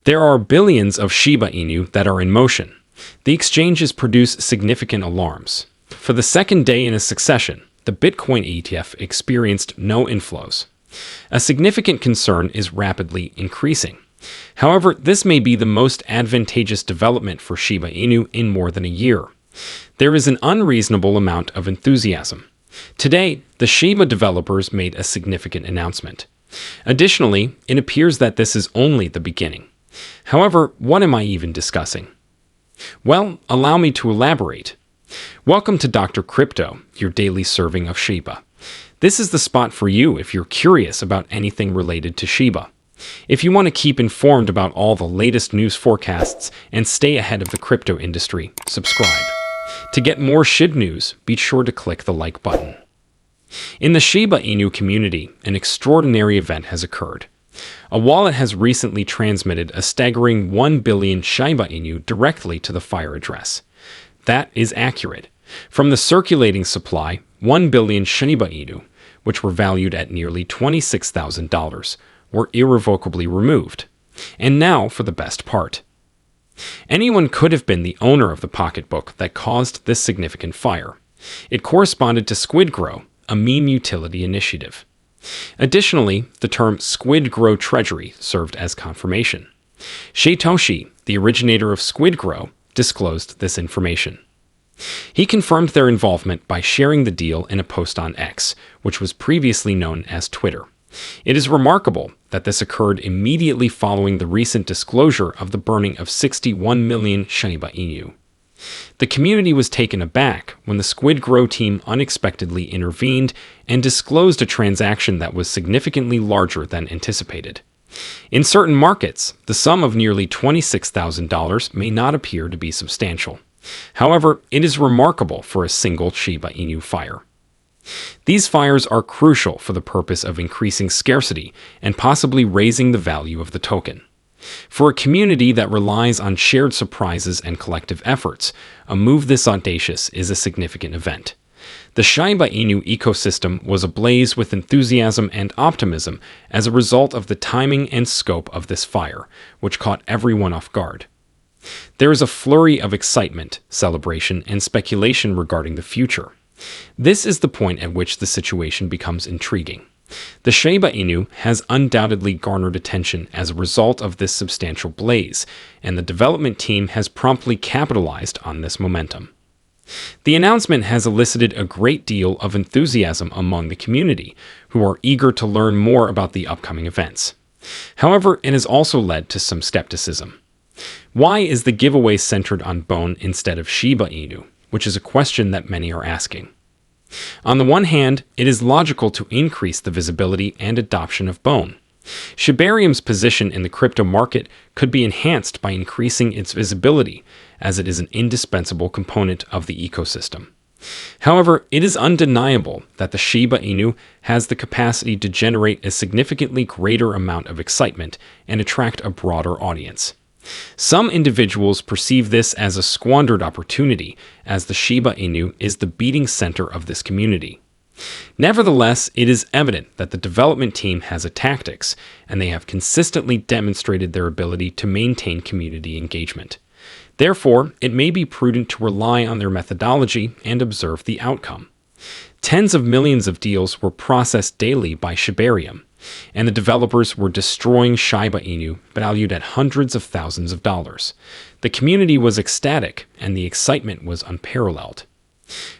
There are billions of Shiba Inu that are in motion. The exchanges produce significant alarms. For the second day in a succession, the Bitcoin ETF experienced no inflows. A significant concern is rapidly increasing. However, this may be the most advantageous development for Shiba Inu in more than a year. There is an unreasonable amount of enthusiasm. Today, the Shiba developers made a significant announcement. Additionally, it appears that this is only the beginning. However, what am I even discussing? Well, allow me to elaborate. Welcome to Dr. Crypto, your daily serving of Shiba. This is the spot for you if you're curious about anything related to Shiba. If you want to keep informed about all the latest news forecasts and stay ahead of the crypto industry, subscribe. To get more SHIB news, be sure to click the like button. In the Shiba Inu community, an extraordinary event has occurred. A wallet has recently transmitted a staggering 1 billion Shiba Inu directly to the Fire address. That is accurate. From the circulating supply, 1 billion Shiba Inu, which were valued at nearly $26,000, were irrevocably removed. And now for the best part. Anyone could have been the owner of the pocketbook that caused this significant fire. It corresponded to Squid Grow, a meme utility initiative. Additionally, the term Squid Grow Treasury served as confirmation. Satoshi, the originator of Squid Grow, disclosed this information. He confirmed their involvement by sharing the deal in a post on X, which was previously known as Twitter. It is remarkable that this occurred immediately following the recent disclosure of the burning of 61 million Shiba Inu. The community was taken aback when the Squid Grow team unexpectedly intervened and disclosed a transaction that was significantly larger than anticipated. In certain markets, the sum of nearly $26,000 may not appear to be substantial. However, it is remarkable for a single Shiba Inu fire. These fires are crucial for the purpose of increasing scarcity and possibly raising the value of the token. For a community that relies on shared surprises and collective efforts, a move this audacious is a significant event. The Shiba Inu ecosystem was ablaze with enthusiasm and optimism as a result of the timing and scope of this fire, which caught everyone off guard. There is a flurry of excitement, celebration, and speculation regarding the future. This is the point at which the situation becomes intriguing. The Shiba Inu has undoubtedly garnered attention as a result of this substantial blaze, and the development team has promptly capitalized on this momentum. The announcement has elicited a great deal of enthusiasm among the community, who are eager to learn more about the upcoming events. However, it has also led to some skepticism. Why is the giveaway centered on Bone instead of Shiba Inu, which is a question that many are asking? On the one hand, it is logical to increase the visibility and adoption of Bone. Shibarium's position in the crypto market could be enhanced by increasing its visibility, as it is an indispensable component of the ecosystem. However, it is undeniable that the Shiba Inu has the capacity to generate a significantly greater amount of excitement and attract a broader audience. Some individuals perceive this as a squandered opportunity, as the Shiba Inu is the beating center of this community. Nevertheless, it is evident that the development team has a tactics, and they have consistently demonstrated their ability to maintain community engagement. Therefore, it may be prudent to rely on their methodology and observe the outcome. Tens of millions of deals were processed daily by Shibarium, and the developers were destroying Shiba Inu valued at hundreds of thousands of dollars. The community was ecstatic, and the excitement was unparalleled.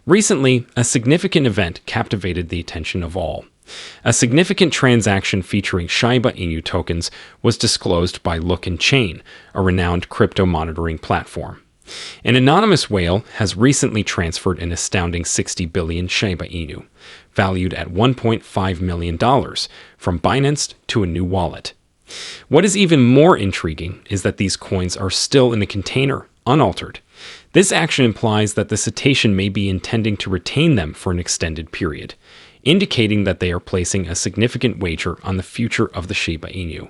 Recently, a significant event captivated the attention of all. A significant transaction featuring Shiba Inu tokens was disclosed by Look and Chain, a renowned crypto monitoring platform. An anonymous whale has recently transferred an astounding 60 billion Shiba Inu, valued at $1.5 million, from Binance to a new wallet. What is even more intriguing is that these coins are still in the container, unaltered. This action implies that the cetacean may be intending to retain them for an extended period, indicating that they are placing a significant wager on the future of the Shiba Inu.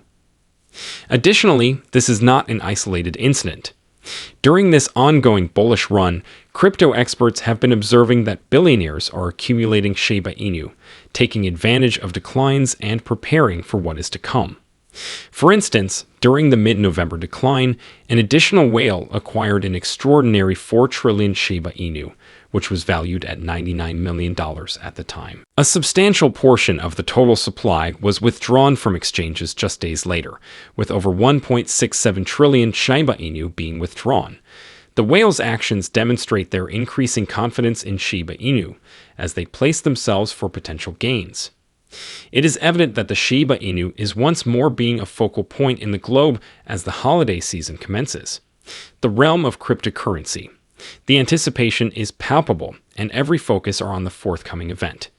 Additionally, this is not an isolated incident. During this ongoing bullish run, crypto experts have been observing that billionaires are accumulating Shiba Inu, taking advantage of declines and preparing for what is to come. For instance, during the mid-November decline, an additional whale acquired an extraordinary 4 trillion Shiba Inu, which was valued at $99 million at the time. A substantial portion of the total supply was withdrawn from exchanges just days later, with over 1.67 trillion Shiba Inu being withdrawn. The whale's actions demonstrate their increasing confidence in Shiba Inu, as they place themselves for potential gains. It is evident that the Shiba Inu is once more being a focal point in the globe as the holiday season commences. The realm of cryptocurrency. The anticipation is palpable, and every focus are on the forthcoming event.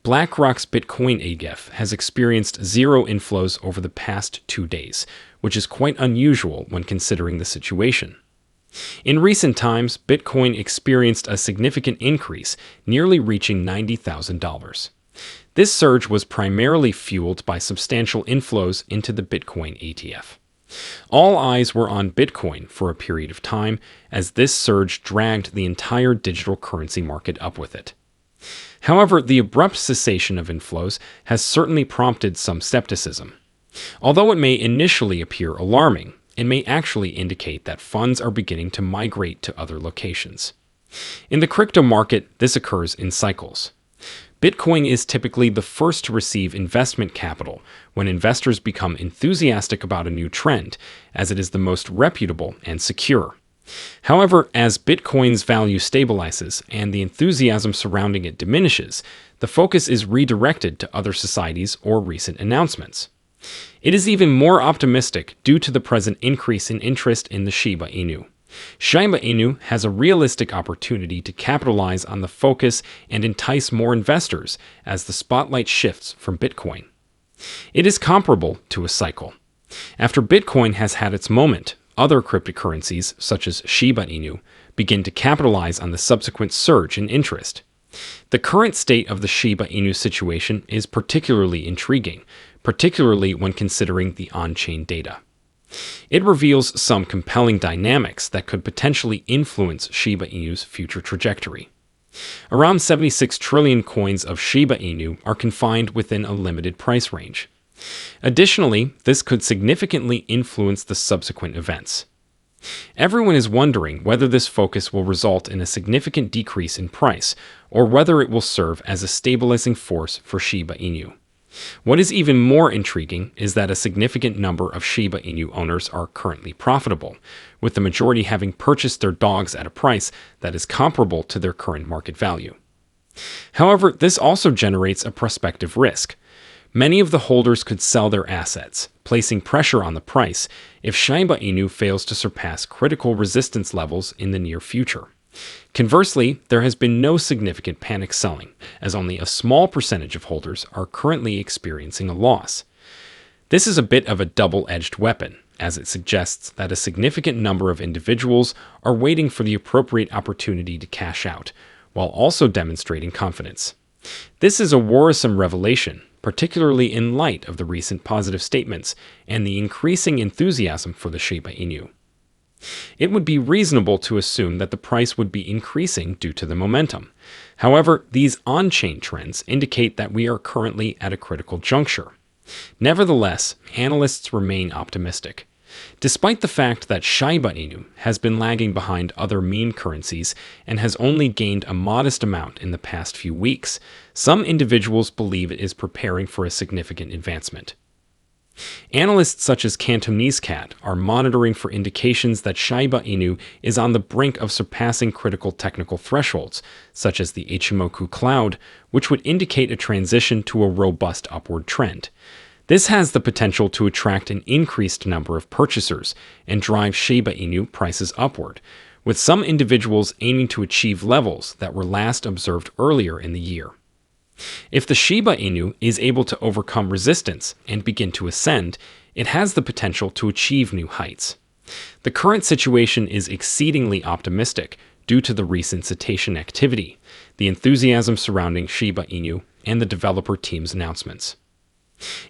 BlackRock's Bitcoin ETF has experienced zero inflows over the past 2 days, which is quite unusual when considering the situation. In recent times, Bitcoin experienced a significant increase, nearly reaching $90,000. This surge was primarily fueled by substantial inflows into the Bitcoin ETF. All eyes were on Bitcoin for a period of time, as this surge dragged the entire digital currency market up with it. However, the abrupt cessation of inflows has certainly prompted some skepticism. Although it may initially appear alarming, it may actually indicate that funds are beginning to migrate to other locations. In the crypto market, this occurs in cycles. Bitcoin is typically the first to receive investment capital when investors become enthusiastic about a new trend, as it is the most reputable and secure. However, as Bitcoin's value stabilizes and the enthusiasm surrounding it diminishes, the focus is redirected to other societies or recent announcements. It is even more optimistic due to the present increase in interest in the Shiba Inu. Shiba Inu has a realistic opportunity to capitalize on the focus and entice more investors as the spotlight shifts from Bitcoin. It is comparable to a cycle. After Bitcoin has had its moment, other cryptocurrencies, such as Shiba Inu, begin to capitalize on the subsequent surge in interest. The current state of the Shiba Inu situation is particularly intriguing, particularly when considering the on-chain data. It reveals some compelling dynamics that could potentially influence Shiba Inu's future trajectory. Around 76 trillion coins of Shiba Inu are confined within a limited price range. Additionally, this could significantly influence the subsequent events. Everyone is wondering whether this focus will result in a significant decrease in price, or whether it will serve as a stabilizing force for Shiba Inu. What is even more intriguing is that a significant number of Shiba Inu owners are currently profitable, with the majority having purchased their dogs at a price that is comparable to their current market value. However, this also generates a prospective risk. Many of the holders could sell their assets, placing pressure on the price if Shiba Inu fails to surpass critical resistance levels in the near future. Conversely, there has been no significant panic selling, as only a small percentage of holders are currently experiencing a loss. This is a bit of a double-edged weapon, as it suggests that a significant number of individuals are waiting for the appropriate opportunity to cash out, while also demonstrating confidence. This is a worrisome revelation, particularly in light of the recent positive statements and the increasing enthusiasm for the Shiba Inu. It would be reasonable to assume that the price would be increasing due to the momentum. However, these on-chain trends indicate that we are currently at a critical juncture. Nevertheless, analysts remain optimistic. Despite the fact that Shiba Inu has been lagging behind other meme currencies and has only gained a modest amount in the past few weeks, some individuals believe it is preparing for a significant advancement. Analysts such as Cantonese Cat are monitoring for indications that Shiba Inu is on the brink of surpassing critical technical thresholds, such as the Ichimoku cloud, which would indicate a transition to a robust upward trend. This has the potential to attract an increased number of purchasers and drive Shiba Inu prices upward, with some individuals aiming to achieve levels that were last observed earlier in the year. If the Shiba Inu is able to overcome resistance and begin to ascend, it has the potential to achieve new heights. The current situation is exceedingly optimistic due to the recent cetacean activity, the enthusiasm surrounding Shiba Inu, and the developer team's announcements.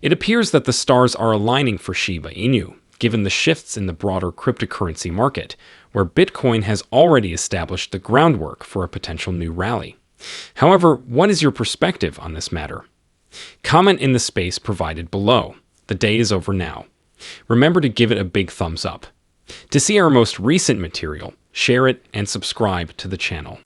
It appears that the stars are aligning for Shiba Inu, given the shifts in the broader cryptocurrency market, where Bitcoin has already established the groundwork for a potential new rally. However, what is your perspective on this matter? Comment in the space provided below. The day is over now. Remember to give it a big thumbs up. To see our most recent material, share it and subscribe to the channel.